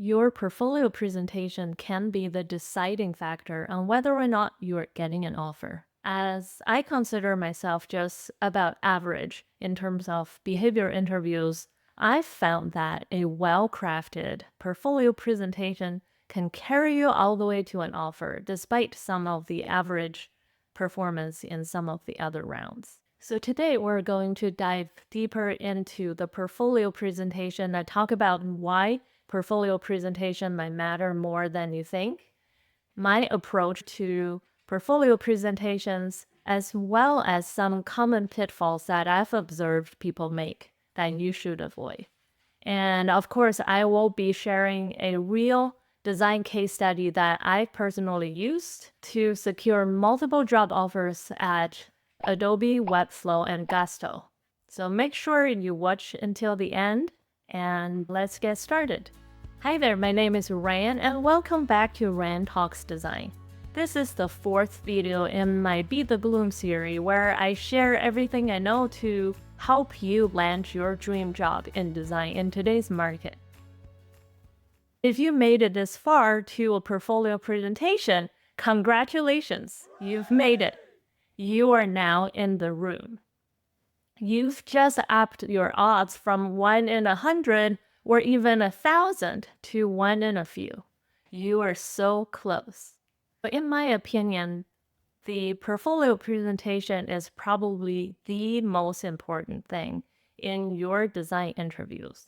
Your portfolio presentation can be the deciding factor on whether or not you're getting an offer. As I consider myself just about average in terms of behavior interviews, I've found that a well-crafted portfolio presentation can carry you all the way to an offer, despite some of the average performance in some of the other rounds. So today we're going to dive deeper into the portfolio presentation and talk about why portfolio presentation might matter more than you think, my approach to portfolio presentations, as well as some common pitfalls that I've observed people make that you should avoid. And of course, I will be sharing a real design case study that I personally used to secure multiple job offers at Adobe, Webflow, and Gusto. So make sure you watch until the end, and let's get started. Hi there, my name is Ryan, and welcome back to Ryan Talks Design. This is the fourth video in my Be the Bloom series where I share everything I know to help you land your dream job in design in today's market. If you made it this far to a portfolio presentation, congratulations, you've made it. You are now in the room. You've just upped your odds from 1 in 100 or even 1,000 to 1 in a few. You are so close. But in my opinion, the portfolio presentation is probably the most important thing in your design interviews,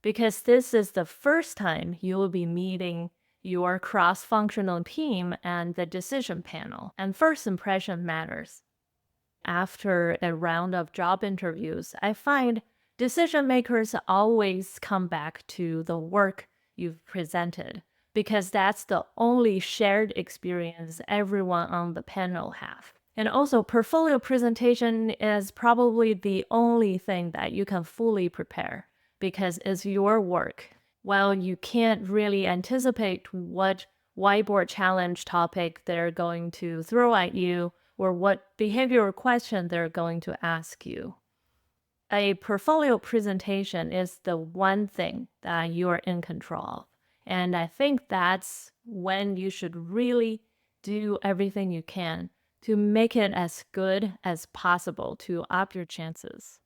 because this is the first time you will be meeting your cross-functional team and the decision panel, and first impression matters. After a round of job interviews, I find decision makers always come back to the work you've presented, because that's the only shared experience everyone on the panel have. And also, portfolio presentation is probably the only thing that you can fully prepare, because it's your work. While you can't really anticipate what whiteboard challenge topic they're going to throw at you or what behavioral question they're going to ask you, a portfolio presentation is the one thing that you're in control of. And I think that's when you should really do everything you can to make it as good as possible to up your chances.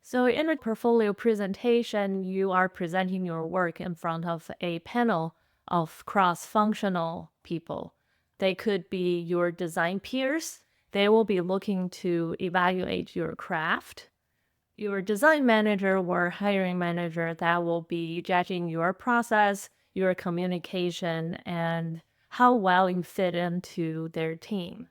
So in a portfolio presentation, you are presenting your work in front of a panel of cross-functional people. They could be your design peers. They will be looking to evaluate your craft. Your design manager or hiring manager that will be judging your process, your communication, and how well you fit into their team.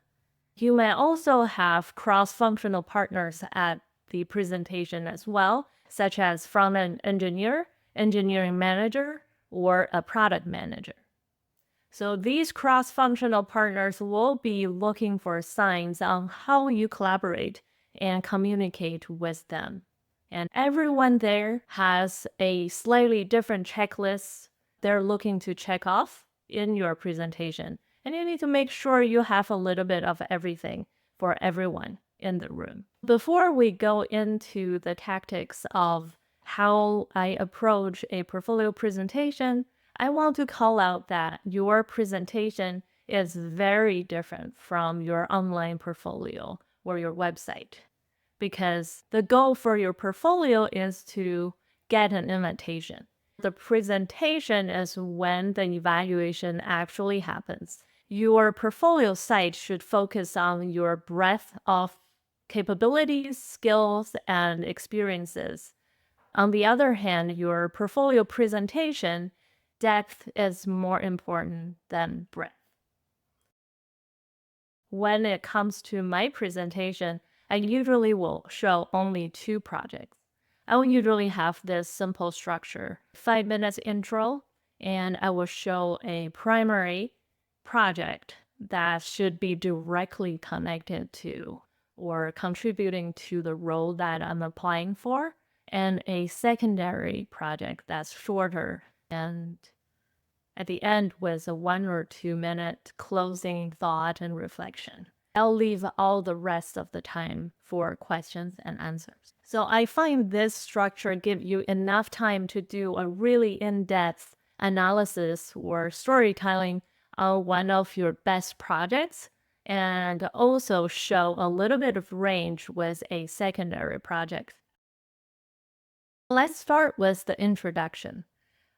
You may also have cross-functional partners at the presentation as well, such as front-end engineer, engineering manager, or a product manager. So these cross-functional partners will be looking for signs on how you collaborate and communicate with them. And everyone there has a slightly different checklist they're looking to check off in your presentation. And you need to make sure you have a little bit of everything for everyone in the room. Before we go into the tactics of how I approach a portfolio presentation, I want to call out that your presentation is very different from your online portfolio or your website, because the goal for your portfolio is to get an invitation. The presentation is when the evaluation actually happens. Your portfolio site should focus on your breadth of capabilities, skills, and experiences. On the other hand, your portfolio presentation depth is more important than breadth. When it comes to my presentation, I usually will show only 2 projects. I will usually have this simple structure: 5 minutes intro, and I will show a primary project that should be directly connected to or contributing to the role that I'm applying for, and a secondary project that's shorter, and at the end with a 1 or 2 minute closing thought and reflection. I'll leave all the rest of the time for questions and answers. So I find this structure give you enough time to do a really in-depth analysis or storytelling on one of your best projects and also show a little bit of range with a secondary project. Let's start with the introduction.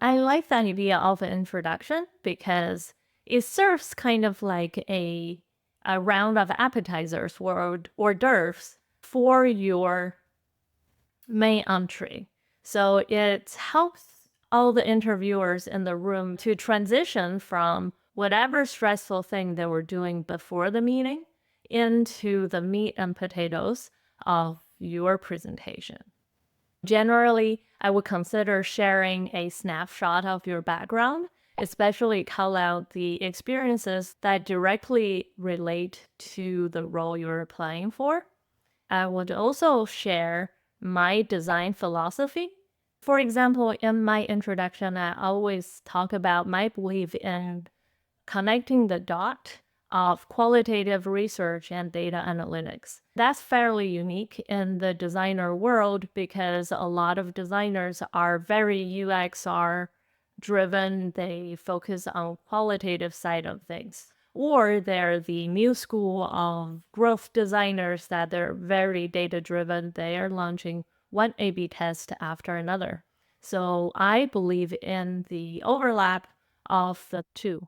I like the idea of an introduction because it serves kind of like a round of appetizers or hors d'oeuvres for your main entree. So it helps all the interviewers in the room to transition from whatever stressful thing they were doing before the meeting into the meat and potatoes of your presentation. Generally, I would consider sharing a snapshot of your background, especially call out the experiences that directly relate to the role you're applying for. I would also share my design philosophy. For example, in my introduction, I always talk about my belief in connecting the dot of qualitative research and data analytics. That's fairly unique in the designer world because a lot of designers are very UXR driven. They focus on qualitative side of things. Or they're the new school of growth designers that they're very data driven. They are launching one A/B test after another. So I believe in the overlap of the two.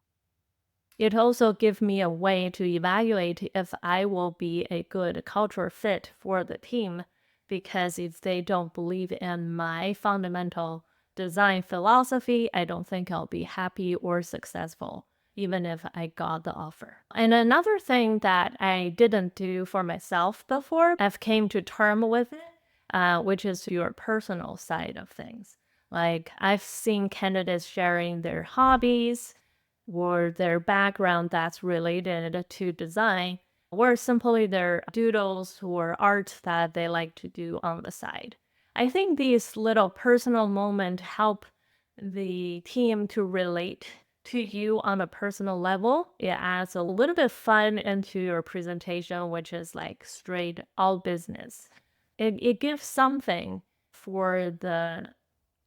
It also gives me a way to evaluate if I will be a good cultural fit for the team, because if they don't believe in my fundamental design philosophy, I don't think I'll be happy or successful, even if I got the offer. And another thing that I didn't do for myself before, I've came to term with it, which is your personal side of things. Like I've seen candidates sharing their hobbies, or their background that's related to design, or simply their doodles or art that they like to do on the side. I think these little personal moments help the team to relate to you on a personal level. It adds a little bit of fun into your presentation, which is like straight all business. It gives something for the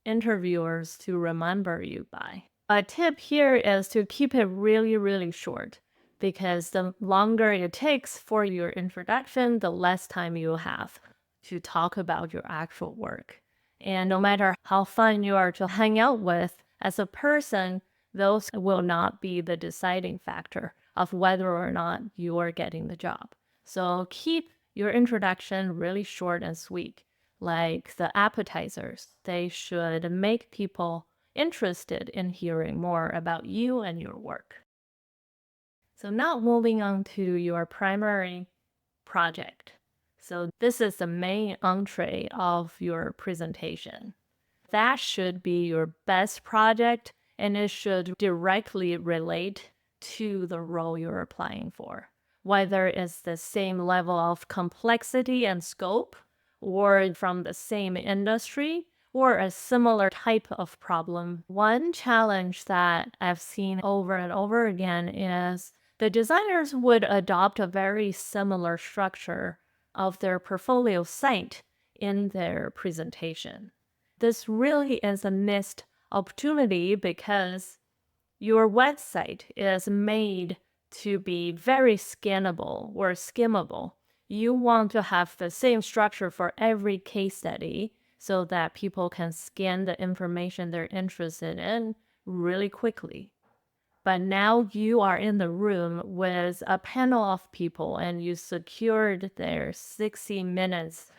interviewers to remember you by. A tip here is to keep it really, really short, because the longer it takes for your introduction, the less time you have to talk about your actual work. And no matter how fun you are to hang out with as a person, those will not be the deciding factor of whether or not you are getting the job. So keep your introduction really short and sweet. Like the appetizers, they should make people interested in hearing more about you and your work. So now moving on to your primary project. So this is the main entree of your presentation. That should be your best project, and it should directly relate to the role you're applying for. Whether it's the same level of complexity and scope, or from the same industry, or a similar type of problem. One challenge that I've seen over and over again is the designers would adopt a very similar structure of their portfolio site in their presentation. This really is a missed opportunity because your website is made to be very scannable or skimmable. You want to have the same structure for every case study so that people can scan the information they're interested in really quickly. But now you are in the room with a panel of people and you secured their 60 minutes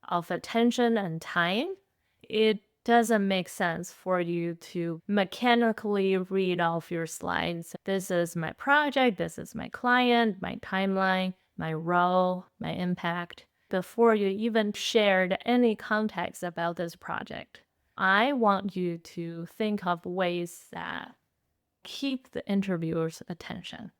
of attention and time. It doesn't make sense for you to mechanically read off your slides. This is my project, this is my client, my timeline, my role, my impact, before you even shared any context about this project. I want you to think of ways that keep the interviewer's attention,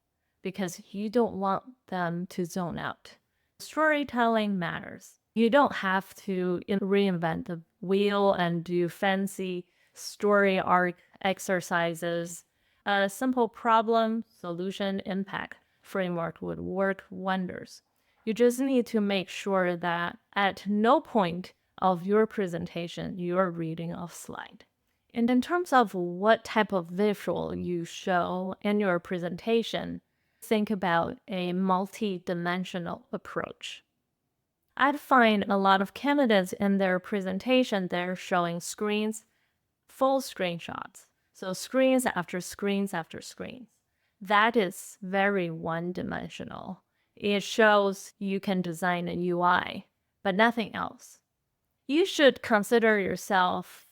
because you don't want them to zone out. Storytelling matters. You don't have to reinvent the wheel and do fancy story arc exercises. A simple problem, solution, impact. framework would work wonders. You just need to make sure that at no point of your presentation you're reading off slide. And in terms of what type of visual you show in your presentation, think about a multi-dimensional approach. I'd find a lot of candidates in their presentation, they're showing screens, full screenshots. So screens after screens after screens. That is very one-dimensional. It shows you can design a UI, but nothing else. You should consider yourself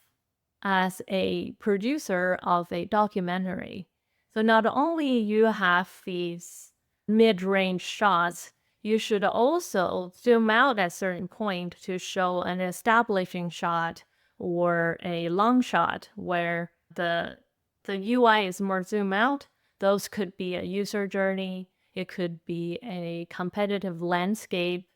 as a producer of a documentary. So not only you have these mid-range shots, you should also zoom out at a certain point to show an establishing shot or a long shot where the UI is more zoom out. Those could be a user journey. It could be a competitive landscape.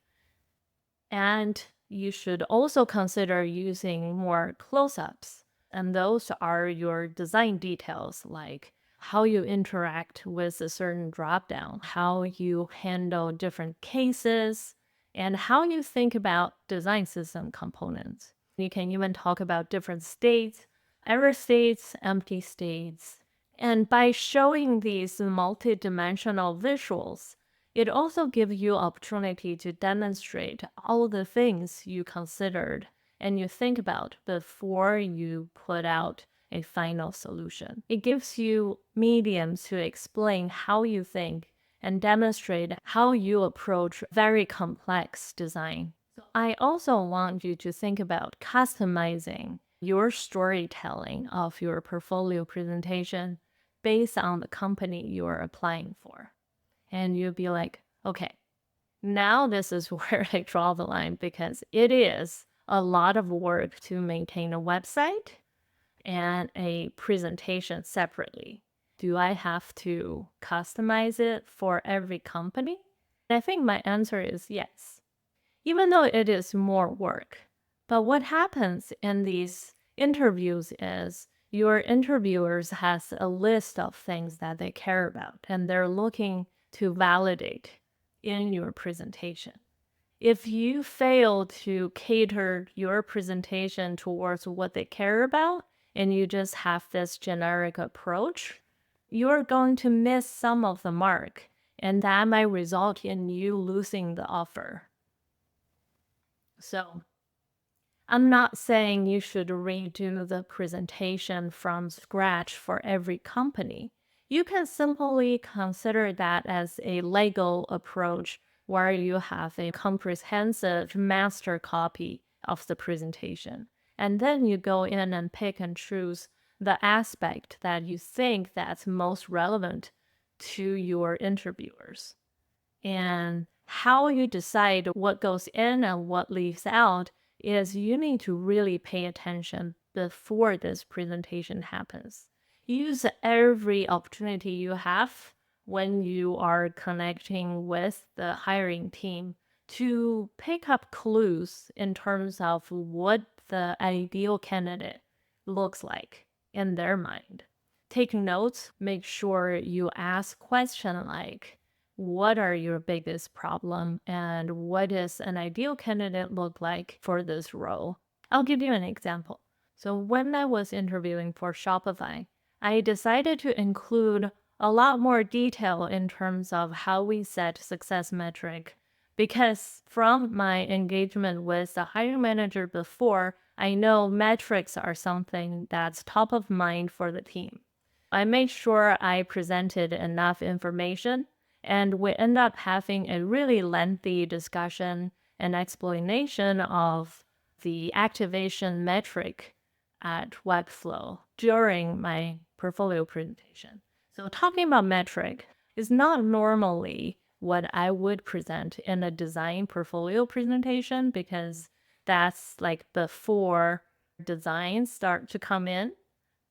And you should also consider using more close-ups. And those are your design details, like how you interact with a certain dropdown, how you handle different cases, and how you think about design system components. You can even talk about different states, error states, empty states. And by showing these multi-dimensional visuals, it also gives you opportunity to demonstrate all the things you considered and you think about before you put out a final solution. It gives you mediums to explain how you think and demonstrate how you approach very complex design. So I also want you to think about customizing your storytelling of your portfolio presentation based on the company you're applying for. And you'll be like, okay, now this is where I draw the line because it is a lot of work to maintain a website and a presentation separately. Do I have to customize it for every company? I think my answer is yes, even though it is more work. But what happens in these interviews is your interviewers has a list of things that they care about and they're looking to validate in your presentation. If you fail to cater your presentation towards what they care about and you just have this generic approach, you're going to miss some of the mark, and that might result in you losing the offer. So I'm not saying you should redo the presentation from scratch for every company. You can simply consider that as a Lego approach where you have a comprehensive master copy of the presentation. And then you go in and pick and choose the aspect that you think that's most relevant to your interviewers. And how you decide what goes in and what leaves out is you need to really pay attention before this presentation happens. Use every opportunity you have when you are connecting with the hiring team to pick up clues in terms of what the ideal candidate looks like in their mind. Take notes, make sure you ask questions like, what are your biggest problem and what does an ideal candidate look like for this role? I'll give you an example. So when I was interviewing for Shopify, I decided to include a lot more detail in terms of how we set success metric because from my engagement with the hiring manager before, I know metrics are something that's top of mind for the team. I made sure I presented enough information and we end up having a really lengthy discussion and explanation of the activation metric at Webflow during my portfolio presentation. So talking about metric is not normally what I would present in a design portfolio presentation because that's like before designs start to come in.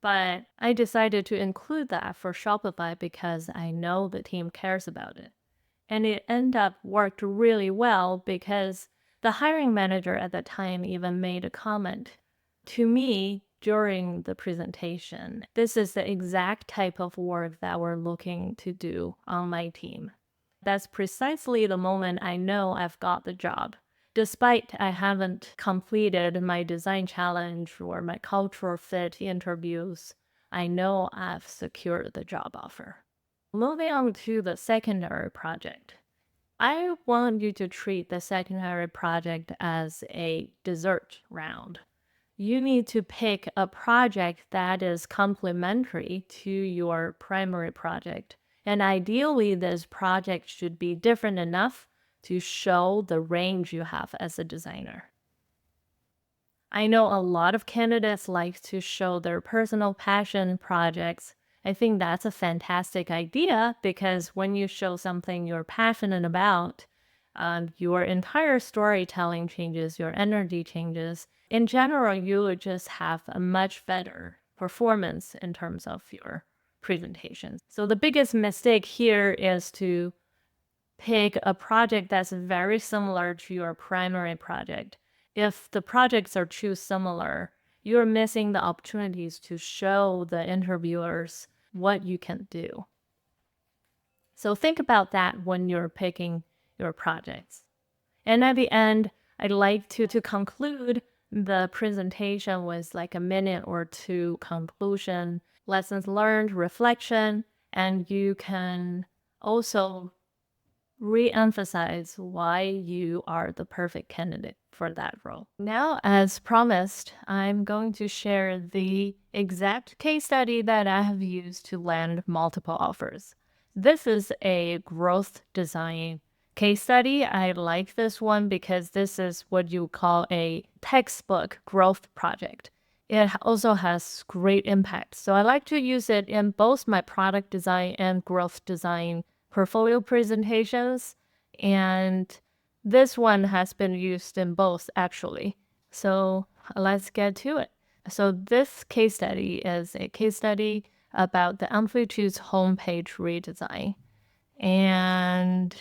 But I decided to include that for Shopify because I know the team cares about it. And it ended up worked really well because the hiring manager at the time even made a comment to me during the presentation. This is the exact type of work that we're looking to do on my team. That's precisely the moment I know I've got the job. Despite I haven't completed my design challenge or my cultural fit interviews, I know I've secured the job offer. Moving on to the secondary project. I want you to treat the secondary project as a dessert round. You need to pick a project that is complementary to your primary project. And ideally, this project should be different enough to show the range you have as a designer. I know a lot of candidates like to show their personal passion projects. I think that's a fantastic idea because when you show something you're passionate about, your entire storytelling changes, your energy changes. In general, you would just have a much better performance in terms of your presentation. So the biggest mistake here is to pick a project that's very similar to your primary project. If the projects are too similar, you're missing the opportunities to show the interviewers what you can do. So think about that when you're picking your projects. And at the end, I'd like to conclude the presentation with like a minute or two conclusion, lessons learned, reflection, and you can also re-emphasize why you are the perfect candidate for that role. Now, as promised, I'm going to share the exact case study that I have used to land multiple offers. This is a growth design case study. I like this one because this is what you call a textbook growth project. It also has great impact. So I like to use it in both my product design and growth design portfolio presentations, and this one has been used in both actually. So let's get to it. So this case study is a case study about the Amplitude's homepage redesign. And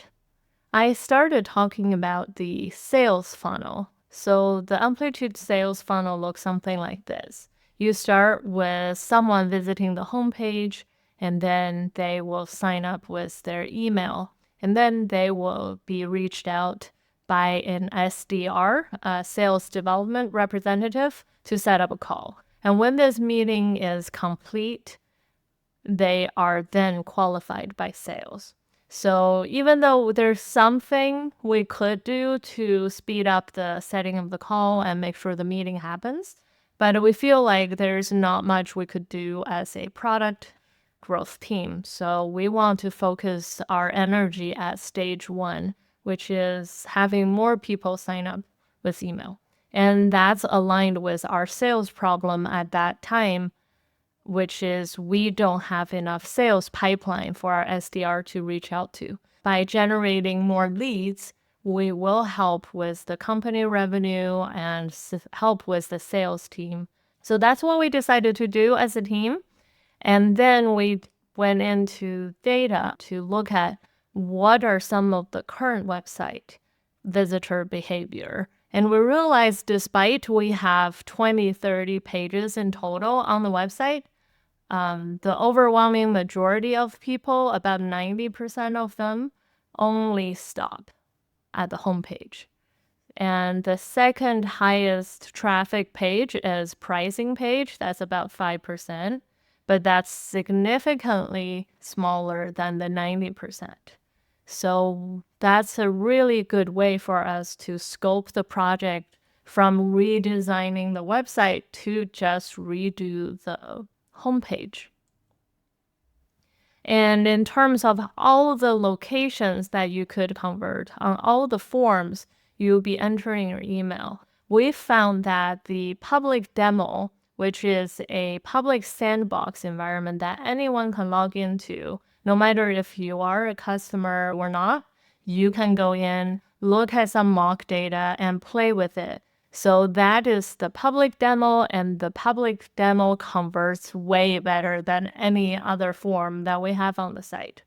I started talking about the sales funnel. So the Amplitude sales funnel looks something like this. You start with someone visiting the homepage, and then they will sign up with their email, and then they will be reached out by an SDR, a sales development representative, to set up a call. And when this meeting is complete, they are then qualified by sales. So even though there's something we could do to speed up the setting of the call and make sure the meeting happens, but we feel like there's not much we could do as a product growth team. So we want to focus our energy at stage one, which is having more people sign up with email. And that's aligned with our sales problem at that time, which is we don't have enough sales pipeline for our SDR to reach out to. By generating more leads, we will help with the company revenue and help with the sales team. So that's what we decided to do as a team. And then we went into data to look at what are some of the current website visitor behavior. And we realized despite we have 20, 30 pages in total on the website, the overwhelming majority of people, about 90% of them, only stop at the homepage. And the second highest traffic page is pricing page. That's about 5%, but that's significantly smaller than the 90%. So that's a really good way for us to scope the project from redesigning the website to just redo the homepage. And in terms of all the locations that you could convert on all the forms you'll be entering your email, we found that the public demo, which is a public sandbox environment that anyone can log into, no matter if you are a customer or not, you can go in, look at some mock data, and play with it. So that is the public demo, and the public demo converts way better than any other form that we have on the site.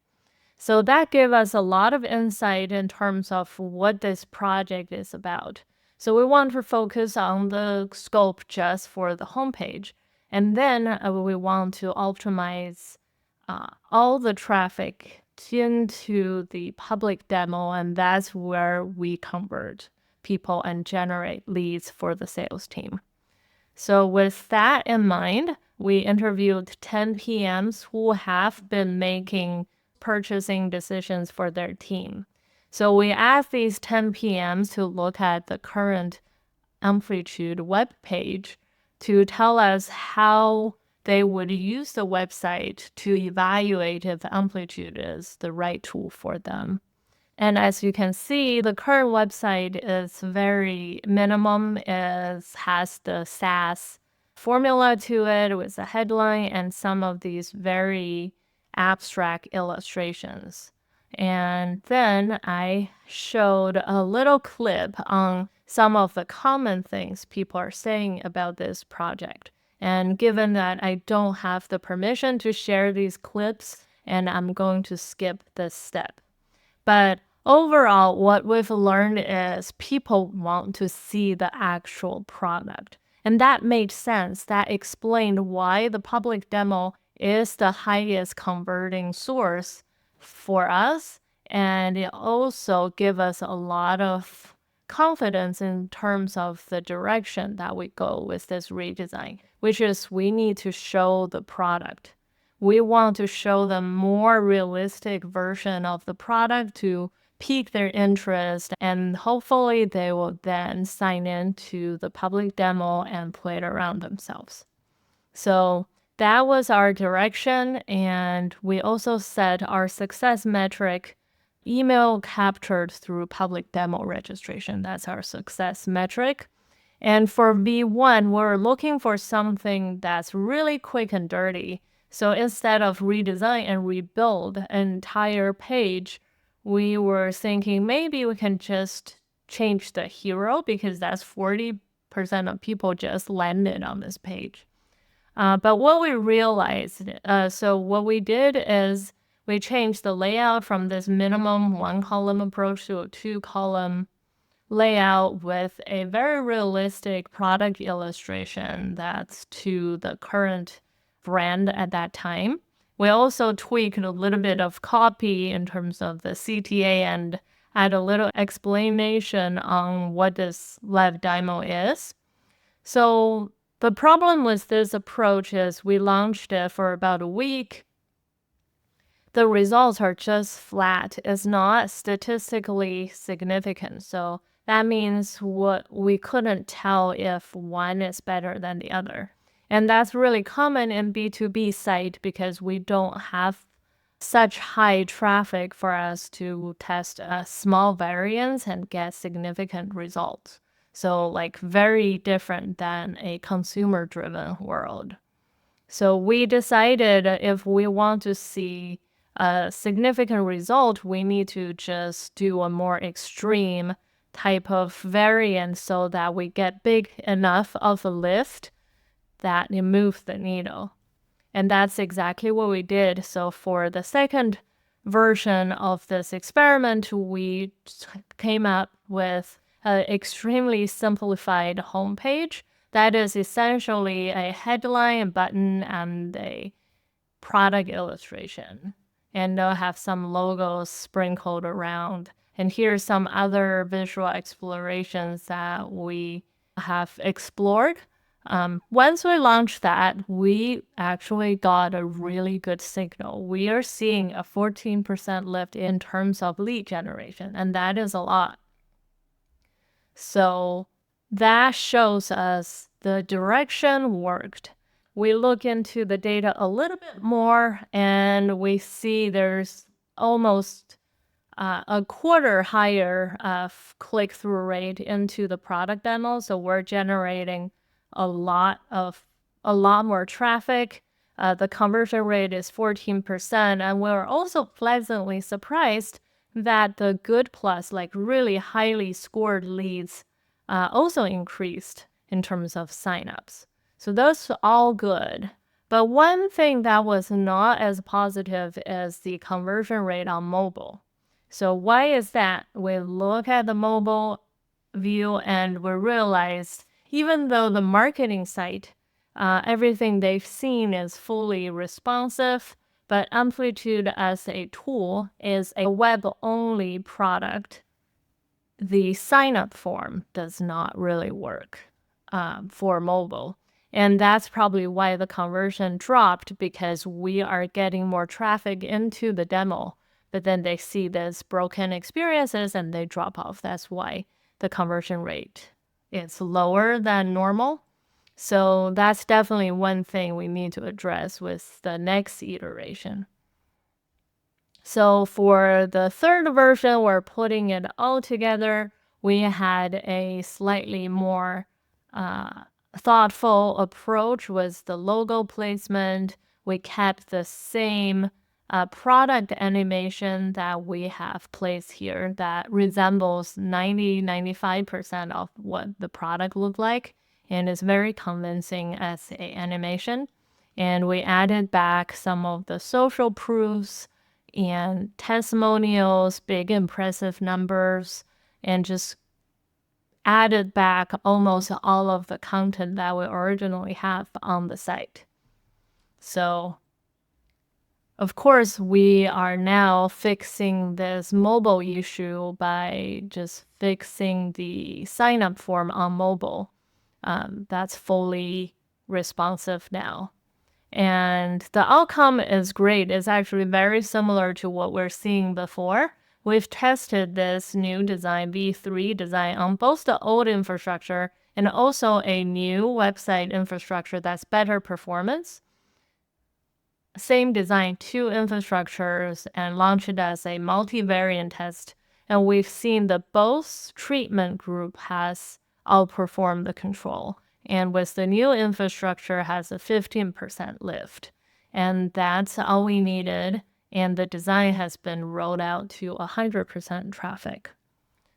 So that gave us a lot of insight in terms of what this project is about. So we want to focus on the scope just for the homepage. And then we want to optimize all the traffic into the public demo, and that's where we convert people and generate leads for the sales team. So with that in mind, we interviewed 10 PMs who have been making purchasing decisions for their team. So we asked these 10 PMs to look at the current Amplitude web page to tell us how they would use the website to evaluate if Amplitude is the right tool for them. And as you can see, the current website is very minimum. It has the SaaS formula to it with a headline and some of these very abstract illustrations. And then I showed a little clip on some of the common things people are saying about this project. And given that I don't have the permission to share these clips, and I'm going to skip this step. But overall, what we've learned is people want to see the actual product. And that made sense. That explained why the public demo is the highest converting source for us. And it also gives us a lot of confidence in terms of the direction that we go with this redesign, which is we need to show the product. We want to show them more realistic version of the product to pique their interest, and hopefully they will then sign into the public demo and play it around themselves. So that was our direction, and we also set our success metric, email captured through public demo registration. That's our success metric. And for V1, we're looking for something that's really quick and dirty. So instead of redesign and rebuild an entire page, we were thinking maybe we can just change the hero because that's 40% of people just landed on this page. But what we realized, so what we did is we changed the layout from this minimum 1-column approach to a 2-column layout with a very realistic product illustration that's to the current brand at that time. We also tweaked a little bit of copy in terms of the CTA and add a little explanation on what this live demo is. So the problem with this approach is we launched it for about a week. The results are just flat. It's not statistically significant. So that means we couldn't tell if one is better than the other. And that's really common in B2B site because we don't have such high traffic for us to test a small variance and get significant results. So like very different than a consumer-driven world. So we decided if we want to see a significant result, we need to just do a more extreme type of variance so that we get big enough of a lift that it moves the needle. And that's exactly what we did. So for the second version of this experiment, we came up with an extremely simplified homepage that is essentially a headline, a button, and a product illustration. And they'll have some logos sprinkled around. And here's some other visual explorations that we have explored. Once we launched that, we actually got a really good signal. We are seeing a 14% lift in terms of lead generation, and that is a lot. So that shows us the direction worked. We look into the data a little bit more, and we see there's almost a quarter higher click-through rate into the product demo. So we're generating a lot more traffic. The conversion rate is 14%, and we're also pleasantly surprised that the good plus, like really highly scored leads, also increased in terms of signups. So those are all good. But one thing that was not as positive is the conversion rate on mobile. So why is that? We look at the mobile view and we realize even though the marketing site, everything they've seen is fully responsive, But Amplitude as a tool is a web-only product. The sign-up form does not really work for mobile. And that's probably why the conversion dropped, because we are getting more traffic into the demo, but then they see this broken experiences and they drop off. That's why the conversion rate is lower than normal. So that's definitely one thing we need to address with the next iteration. So for the third version, we're putting it all together. We had a slightly more thoughtful approach with the logo placement. We kept the same product animation that we have placed here that resembles 90-95% of what the product looked like, and is very convincing as an animation. And we added back some of the social proofs and testimonials, big impressive numbers, and just added back almost all of the content that we originally have on the site. So, of course, we are now fixing this mobile issue by just fixing the sign-up form on mobile. That's fully responsive now. And the outcome is great. It's actually very similar to what we're seeing before. We've tested this new design, V3 design, on both the old infrastructure and also a new website infrastructure that's better performance. Same design, two infrastructures, and launched it as a multivariant test. And we've seen that both treatment group has outperformed the control. And with the new infrastructure has a 15% lift. And that's all we needed. And the design has been rolled out to 100% traffic.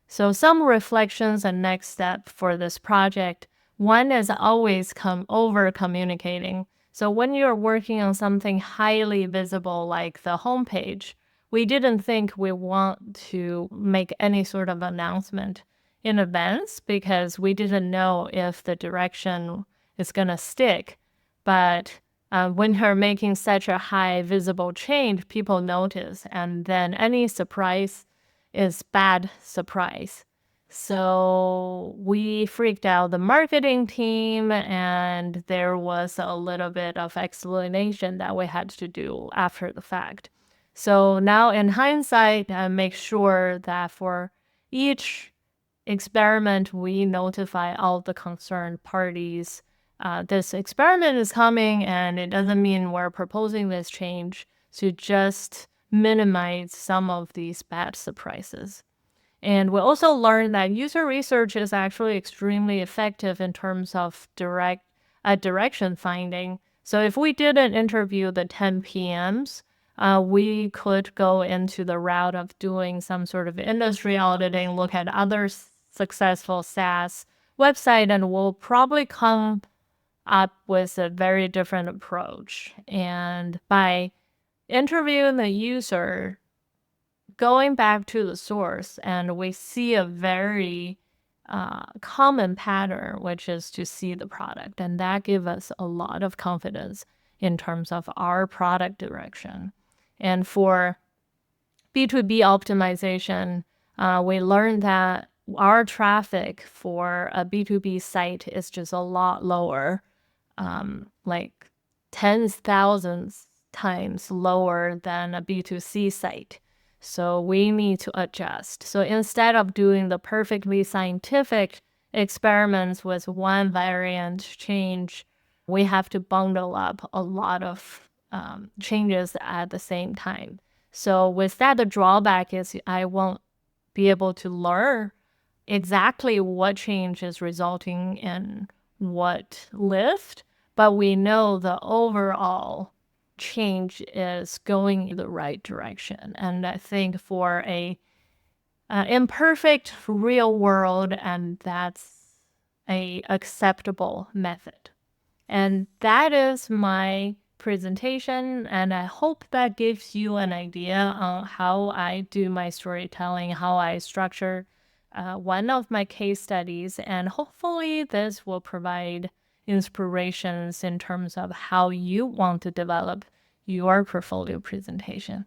So some reflections and next step for this project. One is always over communicating. So when you're working on something highly visible like the homepage, we didn't think we want to make any sort of announcement in advance because we didn't know if the direction is going to stick. But when you're making such a high visible change, people notice, and then any surprise is bad surprise. So we freaked out the marketing team, and there was a little bit of explanation that we had to do after the fact. So now in hindsight, make sure that for each experiment, we notify all the concerned parties. This experiment is coming, and it doesn't mean we're proposing this change to just minimize some of these bad surprises. And we also learned that user research is actually extremely effective in terms of direction finding. So if we didn't interview the 10 PMs, we could go into the route of doing some sort of industry auditing, look at other successful SaaS website, and we'll probably come up with a very different approach. And by interviewing the user, going back to the source, and we see a very common pattern, which is to see the product. And that gives us a lot of confidence in terms of our product direction. And for B2B optimization, we learned that our traffic for a B2B site is just a lot lower, like tens, thousands times lower than a B2C site. So we need to adjust. So instead of doing the perfectly scientific experiments with one variant change, we have to bundle up a lot of changes at the same time. So with that, the drawback is I won't be able to learn exactly what change is resulting in what lift, but we know the overall change is going in the right direction. And I think for a imperfect real world, and that's a acceptable method. And that is my presentation, and I hope that gives you an idea on how I do my storytelling, how I structure one of my case studies, and hopefully this will provide inspirations in terms of how you want to develop your portfolio presentation.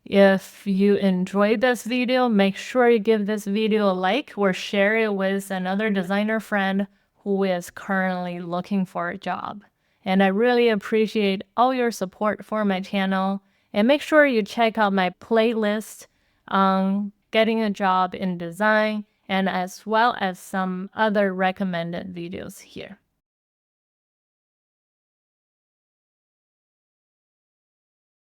If you enjoyed this video, make sure you give this video a like or share it with another designer friend who is currently looking for a job. And I really appreciate all your support for my channel. And make sure you check out my playlist on getting a job in design, and as well as some other recommended videos here.